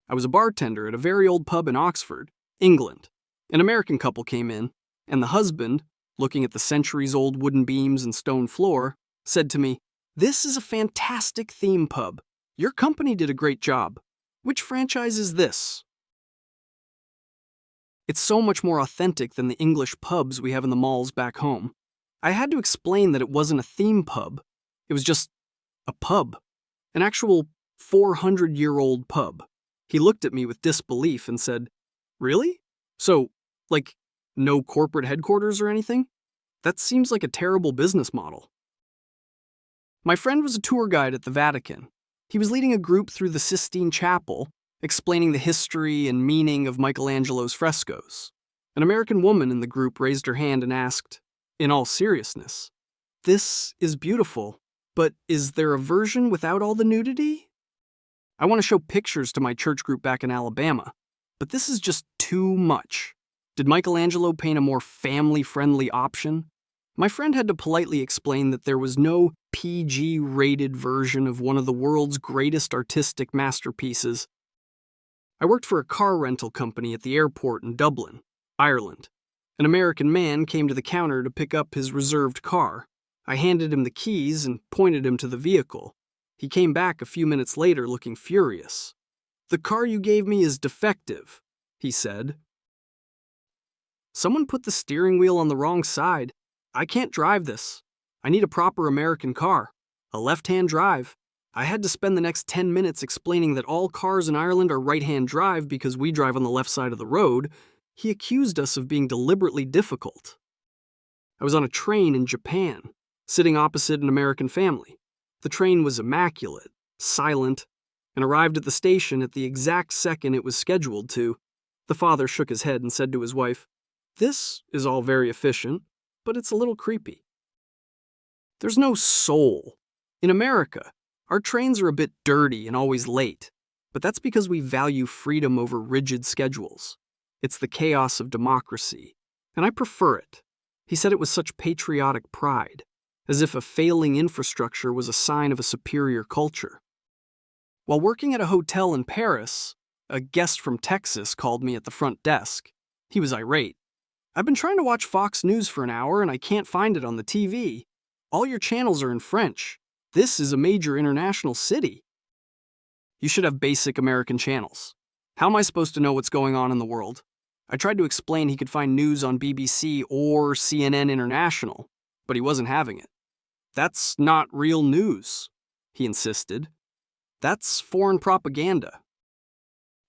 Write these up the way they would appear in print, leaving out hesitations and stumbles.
I was a bartender at a very old pub in Oxford, England. An American couple came in, and the husband, looking at the centuries-old wooden beams and stone floor, said to me, "This is a fantastic theme pub. Your company did a great job. Which franchise is this?" It's so much more authentic than the English pubs we have in the malls back home. I had to explain that it wasn't a theme pub. It was just a pub. An actual 400-year-old pub. He looked at me with disbelief and said, "Really? So, like, no corporate headquarters or anything? That seems like a terrible business model." My friend was a tour guide at the Vatican. He was leading a group through the Sistine Chapel, explaining the history and meaning of Michelangelo's frescoes. An American woman in the group raised her hand and asked, in all seriousness, "This is beautiful, but is there a version without all the nudity?" I want to show pictures to my church group back in Alabama, but this is just too much. Did Michelangelo paint a more family-friendly option? My friend had to politely explain that there was no PG-rated version of one of the world's greatest artistic masterpieces. I worked for a car rental company at the airport in Dublin, Ireland. An American man came to the counter to pick up his reserved car. I handed him the keys and pointed him to the vehicle. He came back a few minutes later looking furious. "The car you gave me is defective," he said. "Someone put the steering wheel on the wrong side. I can't drive this. I need a proper American car. A left-hand drive." I had to spend the next 10 minutes explaining that all cars in Ireland are right-hand drive because we drive on the left side of the road. He accused us of being deliberately difficult. I was on a train in Japan, sitting opposite an American family. The train was immaculate, silent, and arrived at the station at the exact second it was scheduled to. The father shook his head and said to his wife, "This is all very efficient, but it's a little creepy." There's no soul. In America, our trains are a bit dirty and always late, but that's because we value freedom over rigid schedules. It's the chaos of democracy, and I prefer it. He said it with such patriotic pride, as if a failing infrastructure was a sign of a superior culture. While working at a hotel in Paris, a guest from Texas called me at the front desk. He was irate. "I've been trying to watch Fox News for an hour and I can't find it on the TV. All your channels are in French. This is a major international city." You should have basic American channels. How am I supposed to know what's going on in the world? I tried to explain he could find news on BBC or CNN International, but he wasn't having it. "That's not real news," he insisted. "That's foreign propaganda."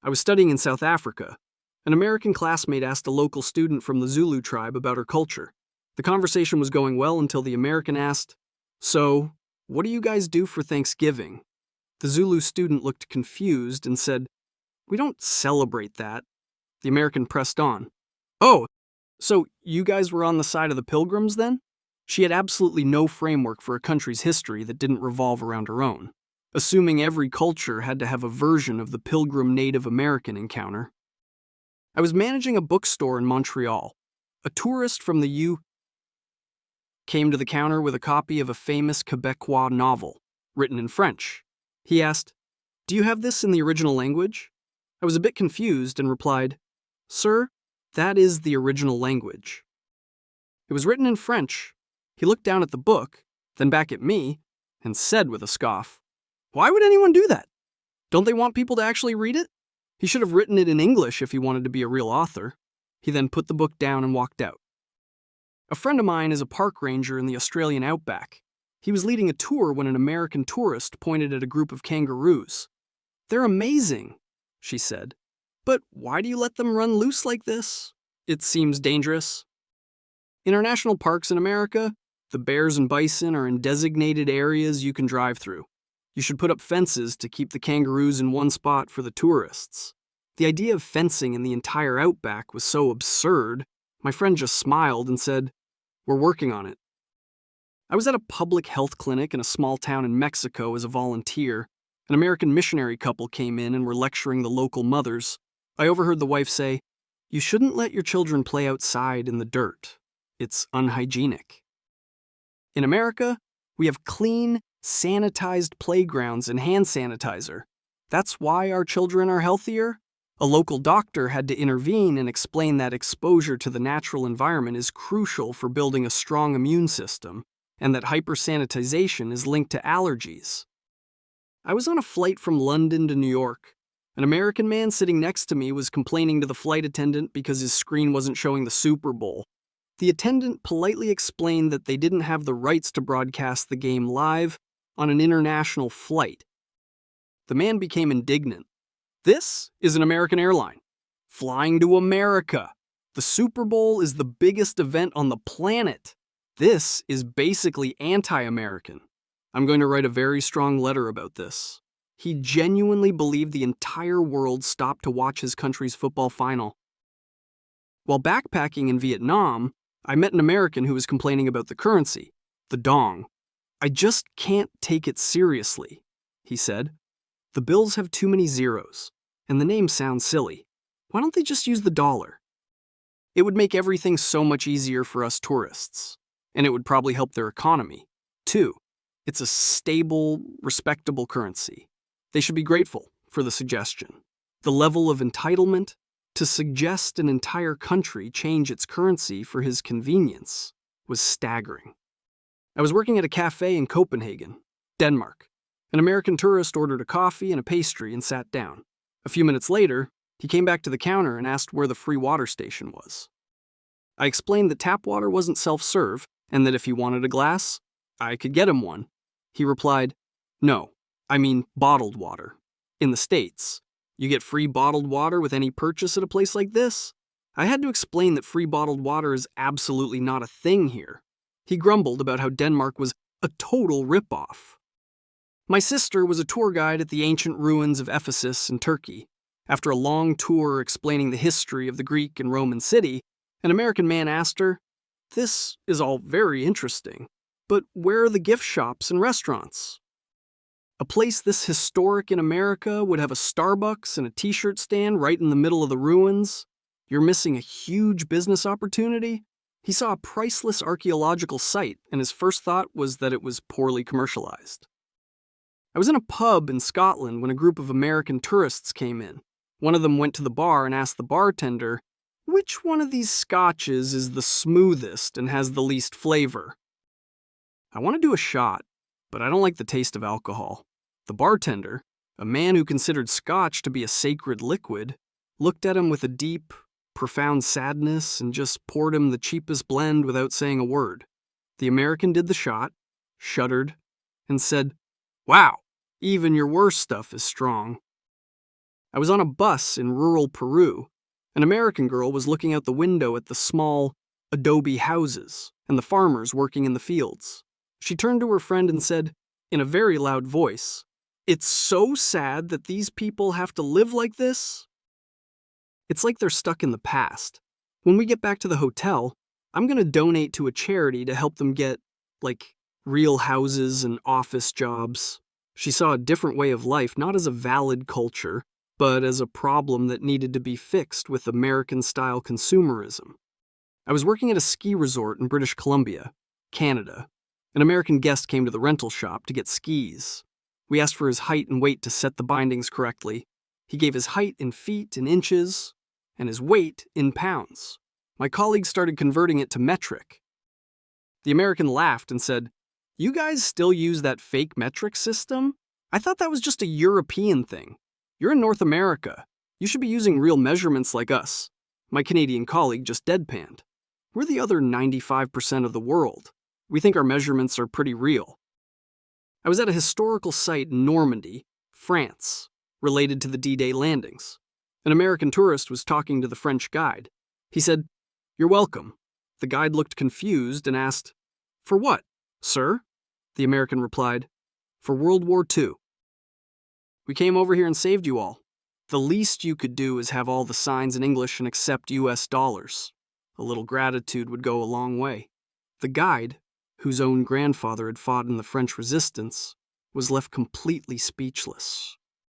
I was studying in South Africa. An American classmate asked a local student from the Zulu tribe about her culture. The conversation was going well until the American asked, "So, what do you guys do for Thanksgiving?" The Zulu student looked confused and said, "We don't celebrate that." The American pressed on. "Oh, so you guys were on the side of the Pilgrims then?" She had absolutely no framework for a country's history that didn't revolve around her own, assuming every culture had to have a version of the Pilgrim Native American encounter. I was managing a bookstore in Montreal. A tourist from the U came to the counter with a copy of a famous Quebecois novel, written in French. He asked, "Do you have this in the original language?" I was a bit confused and replied, "Sir, that is the original language." It was written in French. He looked down at the book, then back at me, and said with a scoff, "Why would anyone do that? Don't they want people to actually read it?" He should have written it in English if he wanted to be a real author. He then put the book down and walked out. A friend of mine is a park ranger in the Australian outback. He was leading a tour when an American tourist pointed at a group of kangaroos. "They're amazing," she said. "But why do you let them run loose like this? It seems dangerous." In our national parks in America, the bears and bison are in designated areas you can drive through. You should put up fences to keep the kangaroos in one spot for the tourists. The idea of fencing in the entire outback was so absurd, my friend just smiled and said, "We're working on it." I was at a public health clinic in a small town in Mexico as a volunteer. An American missionary couple came in and were lecturing the local mothers. I overheard the wife say, "You shouldn't let your children play outside in the dirt. It's unhygienic." In America, we have clean, sanitized playgrounds and hand sanitizer. That's why our children are healthier? A local doctor had to intervene and explain that exposure to the natural environment is crucial for building a strong immune system, and that hypersanitization is linked to allergies. I was on a flight from London to New York. An American man sitting next to me was complaining to the flight attendant because his screen wasn't showing the Super Bowl. The attendant politely explained that they didn't have the rights to broadcast the game live on an international flight. The man became indignant. This is an American airline, flying to America. The Super Bowl is the biggest event on the planet. This is basically anti-American. I'm going to write a very strong letter about this. He genuinely believed the entire world stopped to watch his country's football final. While backpacking in Vietnam, I met an American who was complaining about the currency, the dong. I just can't take it seriously, he said. The bills have too many zeros, and the name sounds silly. Why don't they just use the dollar? It would make everything so much easier for us tourists, and it would probably help their economy, too. It's a stable, respectable currency. They should be grateful for the suggestion. The level of entitlement to suggest an entire country change its currency for his convenience was staggering. I was working at a cafe in Copenhagen, Denmark. An American tourist ordered a coffee and a pastry and sat down. A few minutes later, he came back to the counter and asked where the free water station was. I explained that tap water wasn't self-serve and that if he wanted a glass, I could get him one. He replied, "No, I mean bottled water. In the States, you get free bottled water with any purchase at a place like this?" I had to explain that free bottled water is absolutely not a thing here. He grumbled about how Denmark was a total ripoff. My sister was a tour guide at the ancient ruins of Ephesus in Turkey. After a long tour explaining the history of the Greek and Roman city, an American man asked her, "This is all very interesting, but where are the gift shops and restaurants?" A place this historic in America would have a Starbucks and a t-shirt stand right in the middle of the ruins? You're missing a huge business opportunity? He saw a priceless archaeological site, and his first thought was that it was poorly commercialized. I was in a pub in Scotland when a group of American tourists came in. One of them went to the bar and asked the bartender, "Which one of these scotches is the smoothest and has the least flavor?" I want to do a shot, but I don't like the taste of alcohol. The bartender, a man who considered scotch to be a sacred liquid, looked at him with a deep, profound sadness and just poured him the cheapest blend without saying a word. The American did the shot, shuddered, and said, "Wow, even your worst stuff is strong." I was on a bus in rural Peru. An American girl was looking out the window at the small adobe houses and the farmers working in the fields. She turned to her friend and said, in a very loud voice, "It's so sad that these people have to live like this." It's like they're stuck in the past. When we get back to the hotel, I'm going to donate to a charity to help them get, real houses and office jobs. She saw a different way of life, not as a valid culture, but as a problem that needed to be fixed with American-style consumerism. I was working at a ski resort in British Columbia, Canada. An American guest came to the rental shop to get skis. We asked for his height and weight to set the bindings correctly. He gave his height in feet and inches, and his weight in pounds. My colleague started converting it to metric. The American laughed and said, "You guys still use that fake metric system? I thought that was just a European thing. You're in North America. You should be using real measurements like us." My Canadian colleague just deadpanned. "We're the other 95% of the world. We think our measurements are pretty real." I was at a historical site in Normandy, France, related to the D-Day landings. An American tourist was talking to the French guide. He said, "You're welcome." The guide looked confused and asked, "For what, sir?" The American replied, "For World War II. We came over here and saved you all. The least you could do is have all the signs in English and accept US dollars. A little gratitude would go a long way." The guide, whose own grandfather had fought in the French resistance, was left completely speechless.